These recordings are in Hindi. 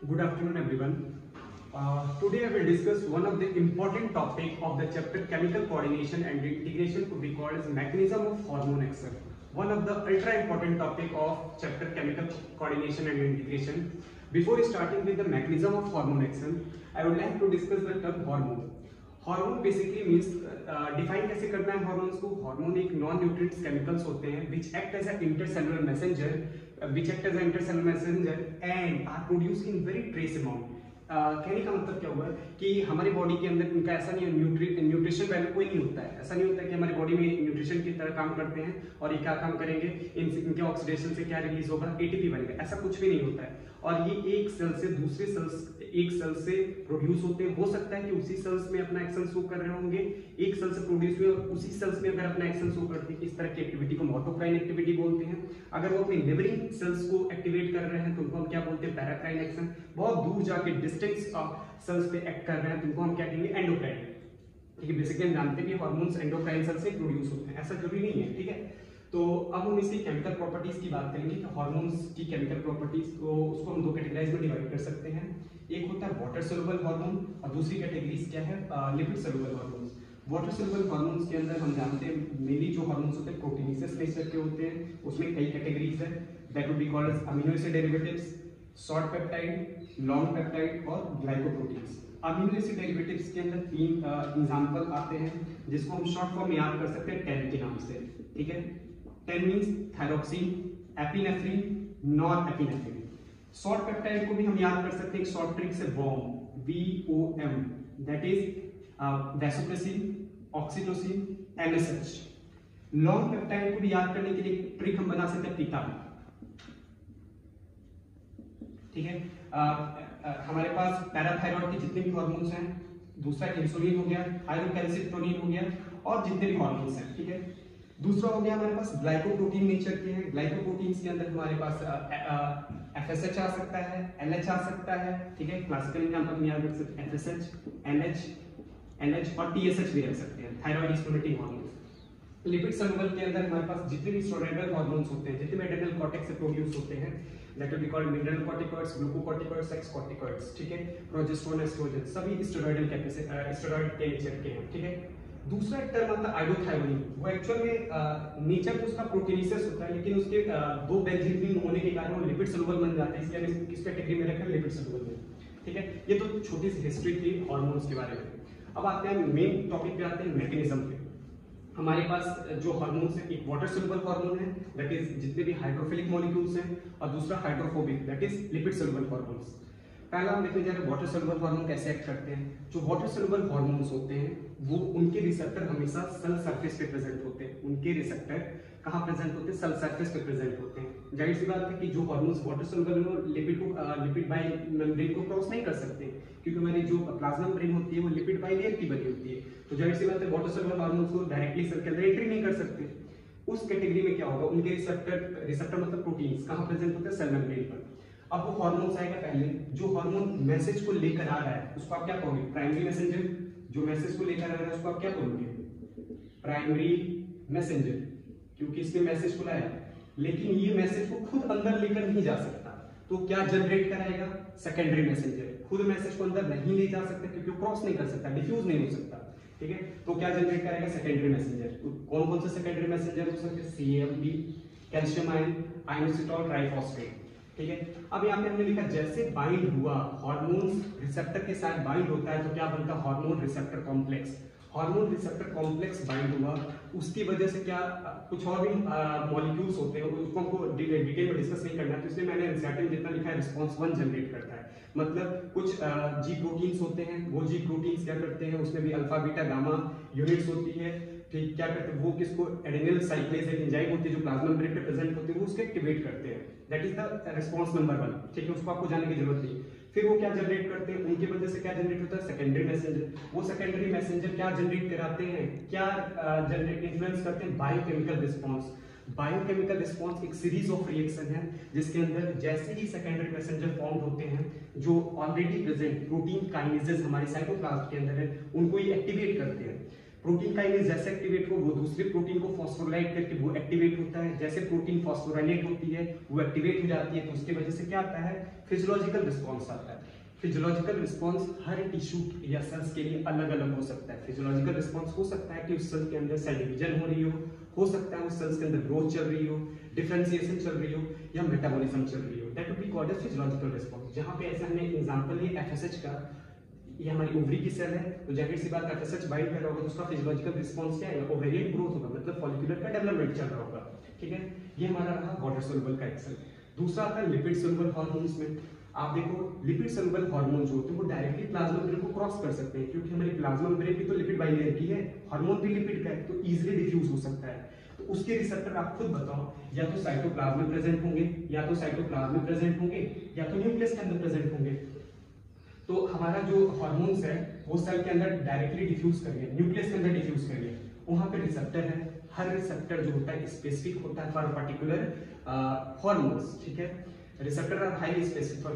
Good afternoon, everyone. Today I will discuss one of the important topic of the chapter chemical coordination and integration could be called as mechanism of hormone action. One of the ultra important topic of chapter chemical coordination and integration. Before starting with the mechanism of hormone action, I would like to discuss the term hormone. Hormone basically means define कैसे करना है हार्मोन्स को. हार्मोन एक नॉन न्यूट्रिएंट्स केमिकल्स होते हैं which act as a intercellular messenger and are produce in very trace amount. कहने का मतलब क्या हुआ कि हमारे बॉडी के अंदर इनका ऐसा नहीं है, न्यूट्रिशन वैल्यू कोई नहीं होता है. ऐसा नहीं होता कि हमारी बॉडी में न्यूट्रिशन की तरह काम करते हैं और ये क्या काम करेंगे, इनके ऑक्सीडेशन से क्या रिलीज होगा, एटीपी बनेगा. ऐसा कुछ भी नहीं होता है. और ये एक सेल से दूसरे सेल्स एक सेल से प्रोड्यूस होते हैं. हो सकता है कि उसी सेल्स में अपना एक्शन शो कर रहे होंगे, एक सेल से प्रोड्यूस हुए और उसी सेल्स में अगर अपना एक्शन शो करते हैं, इस तरह की एक्टिविटी को मोटोक्राइन एक्टिविटी बोलते हैं. अगर वो अपने नेबरिंग सेल्स को एक्टिवेट कर रहे हैं तो उनको हम क्या बोलते हैं, पैराक्राइन एक्शन. बहुत दूर जाके डिस्टेंस सेल्स पे एक्ट कर रहे हैं तो उनको हम क्या कहेंगे, एंडोक्राइन. ठीक है, बेसिकली हम जानते हैं कि हार्मोन्स एंडोक्राइन सेल से प्रोड्यूस होते हैं, ऐसा जरूरी नहीं है. ठीक है, तो अब हम इसकी केमिकल प्रॉपर्टीज की बात करेंगे कि हार्मोन्स की केमिकल प्रॉपर्टीज को उसको हम दो कैटेगराइज में डिवाइड कर सकते हैं. एक होता है वाटर सोल्यूबल हार्मोन और दूसरी कैटेगरीज क्या है, lipid soluble hormones. Water soluble hormones के अंदर हम जानते हैं मेनली जो हार्मोन्स होते हैं प्रोटीनेसिस नेचर के होते हैं. उसमें कई कैटेगरीज है. That would be called as amino acid derivatives, short peptide, long peptide और ग्लाइकोप्रोटीन्स. अमीनो एसिड डेरिवेटिव्स के अंदर तीन एग्जांपल आते हैं जिसको हम शॉर्ट फॉर्म में याद कर सकते हैं टेन के नाम से. ठीक है, 10 means thyroxine, epinephrine, non epinephrine. Short peptide को भी हम याद कर सकते हैं शॉर्ट ट्रिक से vom, VOM, that is vasopressin, oxytocin, MSH. Long peptide को भी याद करने के लिए ट्रिक हम बना सकते हैं पीटा. ठीक है, हमारे पास पैराथायरॉयड के जितने भी हार्मोन्स हैं, दूसरा इंसुलिन हो गया, हाइड्रोकैल्सिट्रोनिन हो गया और जितने भी हार्मोन्स हैं. ठीक है, दूसरा हो गया हमारे पास ग्लाइकोप्रोटीन नेचर के हैं. ग्लाइकोप्रोटीन्स के अंदर हमारे पास FSH आ सकता है, LH आ सकता है. ठीक है, क्लासिकल एग्जांपल में याद रख सकते हैं FSH, NH और TSH भी रख सकते हैं, thyroid stimulating hormone. Lipid soluble के अंदर हमारे पास जितने भी स्टेरॉयडल हार्मोन्स होते हैं, जितने भी एड्रेनल कॉर्टेक्स से प्रोड्यूस होते हैं, that will be called mineral corticoids, glucocorticoids, sex corticoids. ठीक है, प्रोजेस्टेरोन, एस्ट्रोजन सभी स्टेरॉयडल स्टेरॉयड के नेचर के हैं. ठीक है, दूसरा एक टर्म आता है आयोथायोनिन. वो एक्चुअल में नेचर तो उसका प्रोटीनेसिस होता है लेकिन उसके दो बेंजीन रिंग होने के कारण वो लिपिड सोल्यूबल बन जाते हैं, इसलिए हम किस कैटेगरी में रखें, लिपिड सोल्यूबल में. ठीक है, ये तो छोटी सी हिस्ट्री थी हार्मोन्स के बारे में. अब आते हैं मेन टॉपिक पे, आते हैं मैकेनिज्म पे. हमारे पास जो हार्मोन्स हैं, एक वाटर सोल्यूबल हार्मोन है दैट इज जितने भी हाइड्रोफिलिक मॉलिक्यूल्स हैं, और दूसरा hydrophobic that is lipid soluble hormones. पहला हम देखने जा रहे हैं वाटर सोल्यूबल हार्मोन कैसे एक्ट करते हैं. जो वाटर सोल्यूबल हार्मोन्स होते हैं वो उनके रिसेप्टर हमेशा सेल सरफेस पे प्रेजेंट होते हैं. उनके रिसेप्टर कहाँ प्रेजेंट होते हैं, सेल सरफेस पे प्रेजेंट होते हैं. जाहिर सी बात है कि जो हार्मोन्स वाटर सोल्यूबल हैं लिपिड बाय मेम्ब्रेन को क्रॉस नहीं कर सकते क्योंकि हमारी जो प्लाज्मा मेम्ब्रेन होती है वो लिपिड बाय लेयर की बनी होती है. तो जाहिर सी बात है वाटर सोल्यूबल हार्मोन्स को डायरेक्टली सेल के अंदर एंट्री नहीं कर सकते. उस कैटेगरी में क्या होगा, उनके रिसेप्टर मतलब प्रोटीन्स कहाँ प्रेजेंट होते हैं, सेल मेम्ब्रेन पर. अब वो हार्मोन्स आएगा, पहले जो हार्मोन मैसेज को लेकर आ रहा है उसको आप क्या कहोगे, प्राइमरी मैसेंजर. जो मैसेज को लेकर आ रहा है उसको आप क्या कहोगे, प्राइमरी मैसेंजर, क्योंकि इसने मैसेज को लाया. लेकिन ये मैसेज को खुद अंदर लेकर नहीं जा सकता तो क्या जनरेट कराएगा, सेकेंडरी मैसेंजर. खुद मैसेज को अंदर नहीं ले जा सकता क्योंकि वो क्रॉस नहीं कर सकता, डिफ्यूज नहीं हो सकता. ठीक है, तो क्या जनरेट करेगा, सेकेंडरी मैसेंजर. कौन कौन से सेकेंडरी मैसेंजर हो सकते हैं, CAMP, calcium ion, inositol triphosphate. ठीक है, अब यहाँ पे हमने लिखा जैसे बाइंड हुआ हार्मोन रिसेप्टर के साथ बाइंड होता है तो क्या बनता है, hormone receptor complex. Hormone receptor complex bind हुआ, उसकी वजह से क्या कुछ और भी मॉलिक्यूल्स होते हैं, उसको हमको डिटेल में डिस्कस नहीं करना है तो इसलिए मैंने एनसीईआरटी में जितना लिखा है रिस्पांस 1 जनरेट करता है. मतलब कुछ जी प्रोटीन्स होते हैं, वो जी प्रोटीन्स क्या करते हैं, उसमें भी अल्फा बीटा गामा यूनिट्स होती है. ठीक, क्या करते हैं वो, किसको, एडेनिल साइक्लेज एक एंजाइम होती है जो प्लाज्मा मेम्ब्रेन पे प्रेजेंट होती है, वो उसको एक्टिवेट करते हैं. That is the response number 1. ठीक है, उसको आपको जानने की जरूरत नहीं. फिर वो क्या जनरेट करते हैं, उनकी वजह से क्या जनरेट होता है, सेकेंडरी मैसेंजर. वो सेकेंडरी मैसेंजर क्या जनरेट कराते हैं, क्या जनरेट इन्फ्लुएंस करते हैं, बायोकेमिकल रिस्पांस. बायोकेमिकल रिस्पांस एक सीरीज ऑफ रिएक्शन है जिसके अंदर जैसे ही सेकेंडरी मैसेंजर फॉर्म होते हैं जो ऑलरेडी प्रेजेंट प्रोटीन काइनेजेस हमारे साइटोप्लाज्म के अंदर है उनको ये एक्टिवेट करते हैं. प्रोटीन काइनेज जैसे एक्टिवेट हो वो दूसरे प्रोटीन को फॉस्फोराइलेट करके वो एक्टिवेट होता है, जैसे प्रोटीन फॉस्फोराइलेट होती है वो एक्टिवेट हो जाती है, तो उसकी वजह से क्या आता है, फिजियोलॉजिकल रिस्पॉन्स आता है। फिजियोलॉजिकल रिस्पॉन्स हर टिश्यू या सेल्स के लिए अलग अलग हो सकता है। फिजियोलॉजिकल रिस्पॉन्स हो सकता है कि उस सेल के अंदर सेल डिवीजन हो रही हो सकता है उस सेल्स के अंदर ग्रोथ चल रही हो, डिफरेंशिएशन चल रही हो या मेटाबॉलिज्म चल रही हो, that would be called as physiological response. जहां पे ऐसा हमने एग्जांपल है एफएसएच का, ये हमारी ओवरी की सेल है, तो जाहिर सी बात एफएसएच बाइंड कर रहा होगा तो उसका फिजियोलॉजिकल रिस्पॉन्स क्या है, ओवेरियन ग्रोथ होगा, मतलब फॉलिकुलर का डेवलपमेंट चल रहा होगा, ठीक है। ये हमारा रहा वाटर सोल्यूबल का एक्शन। दूसरा आता है लिपिड सोल्यूबल हार्मोन्स में। आप देखो लिपिड सोल्यूबल हार्मोन जो होते हैं वो डायरेक्टली प्लाज्मा मेम्ब्रेन को क्रॉस कर सकते हैं, क्योंकि हमारी प्लाज्मा मेम्ब्रेन भी तो लिपिड बाइलेयर की है, हार्मोन भी लिपिड का है, तो इजीली डिफ्यूज हो सकता है। तो उसके रिसेप्टर आप खुद बताओ, या तो साइटोप्लाज्म में प्रेजेंट होंगे, या तो साइटोप्लाज्म में प्रेजेंट होंगे, या तो न्यूक्लियस के अंदर प्रेजेंट होंगे। तो हमारा जो हार्मोन्स है वो सेल के अंदर डायरेक्टली डिफ्यूज करिए, न्यूक्लियस के अंदर डिफ्यूज करिए, वहां पे रिसेप्टर है, हर रिसेप्टर जो होता है स्पेसिफिक होता है फॉर पर्टिकुलर हार्मोन्स, ठीक है। Receptor are highly specific for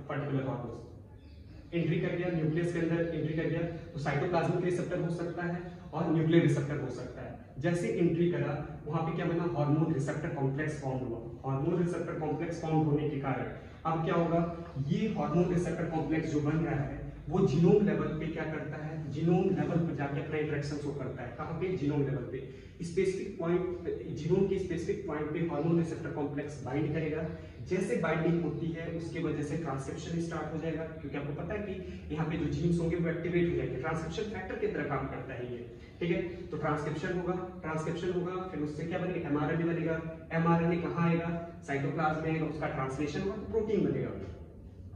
particular hormones. Entry कर गया न्यूक्लियस के अंदर, एंट्री कर गया तो साइटोप्लाज्मिक रिसेप्टर हो सकता है और न्यूक्लियर रिसेप्टर हो सकता है। जैसे एंट्री करा वहां पे क्या बना, हार्मोन रिसेप्टर कॉम्प्लेक्स फॉर्म हुआ। हार्मोन रिसेप्टर कॉम्प्लेक्स फॉर्म होने के कारण अब क्या होगा, ये हार्मोन रिसेप्टर कॉम्प्लेक्स जो बन रहा है वो जीनोम लेवल पे क्या करता है, जीनोम लेवल पर जाके अपना इंटरेक्शन शो करता है। कहां पे, जीनोम लेवल पे, स्पेसिफिक पॉइंट, जीनोम के स्पेसिफिक पॉइंट पे हार्मोन रिसेप्टर कॉम्प्लेक्स बाइंड करेगा। जैसे बाइंडिंग होती है उसकी वजह से ट्रांसक्रिप्शन स्टार्ट हो जाएगा, क्योंकि आपको पता है कि यहाँ पे जो जीन्स होंगे वो एक्टिवेट हो जाएंगे, ट्रांसक्रिप्शन फैक्टर की तरह काम करता है ये, ठीक है। तो ट्रांसक्रिप्शन होगा, फिर उससे क्या बनेगा, एमआरएनए बनेगा। एमआरएनए कहाँ आएगा, साइटोप्लाज्म में आएगा, उसका ट्रांसलेशन होगा तो प्रोटीन बनेगा,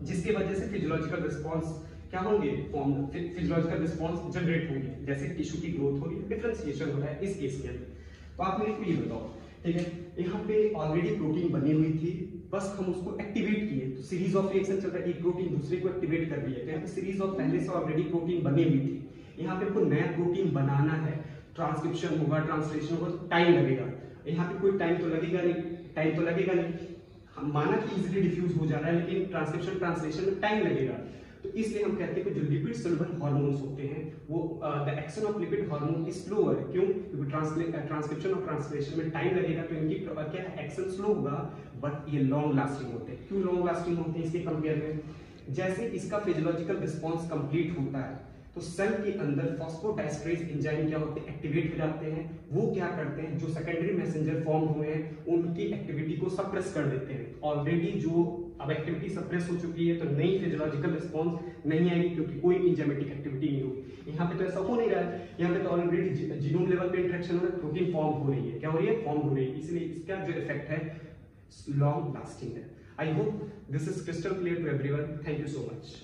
जिसकी वजह से फिजियोलॉजिकल रिस्पॉन्स क्या होंगे, फॉर्म फिजियोलॉजिकल रिस्पॉन्स जनरेट होंगे, जैसे टिश्यू की ग्रोथ हो रही है, डिफरेंशिएशन हो रहा है इस केस में। तो आप मेरे को ये बताओ, ठीक है, यहाँ पे ऑलरेडी प्रोटीन बनी हुई थी, बस हम उसको एक्टिवेट किए, तो सीरीज ऑफ रिएक्शन चल रहा है, एक प्रोटीन दूसरे को एक्टिवेट कर रही है, तो यहाँ पे सीरीज ऑफ पहले से ऑलरेडी प्रोटीन बनी हुई थी, यहाँ पे हमको नया प्रोटीन बनाना है, ट्रांसक्रिप्शन होगा, ट्रांसलेशन होगा, तो टाइम लगेगा। यहाँ पे कोई टाइम तो लगेगा नहीं, हम माना कि इजीली डिफ्यूज हो जा रहा है, लेकिन ट्रांसक्रिप्शन ट्रांसलेशन में टाइम लगेगा। तो इसलिए हम कहते हैं कि जो लिपिड सोल्यूबल हार्मोन्स होते हैं वो the action of lipid hormone is slower. क्यों, क्योंकि ट्रांसक्रिप्शन और ट्रांसलेशन में टाइम लगेगा, तो इनकी क्या एक्शन स्लो होगा, बट ये लॉन्ग लास्टिंग होते हैं। क्यों लॉन्ग लास्टिंग होते हैं इसके कंपेयर में, जैसे इसका फिजियोलॉजिकल रिस्पॉन्स कंप्लीट होता है तो सेल के अंदर फॉस्फोडाइस्ट्रेज एंजाइम क्या होते हैं, एक्टिवेट हो जाते हैं। वो क्या करते हैं, जो सेकेंडरी मैसेंजर फॉर्म हुए हैं उनकी एक्टिविटी को सप्रेस कर देते हैं। ऑलरेडी जो अब एक्टिविटी सप्रेस हो चुकी है तो नई फिजियोलॉजिकल रिस्पॉन्स नहीं आएगी, क्योंकि कोई इंजाइमेटिक एक्टिविटी नहीं होगी। यहाँ पे तो ऐसा हो नहीं रहा है, यहाँ पे तो ऑलरेडी जीनोम लेवल पे इंटरेक्शन हो रहा है, प्रोटीन फॉर्म हो रही है, क्या हो रही है, फॉर्म हो रही है, इसलिए इसका जो इफेक्ट है लॉन्ग लास्टिंग है। I hope this is crystal clear to everyone. Thank you so much.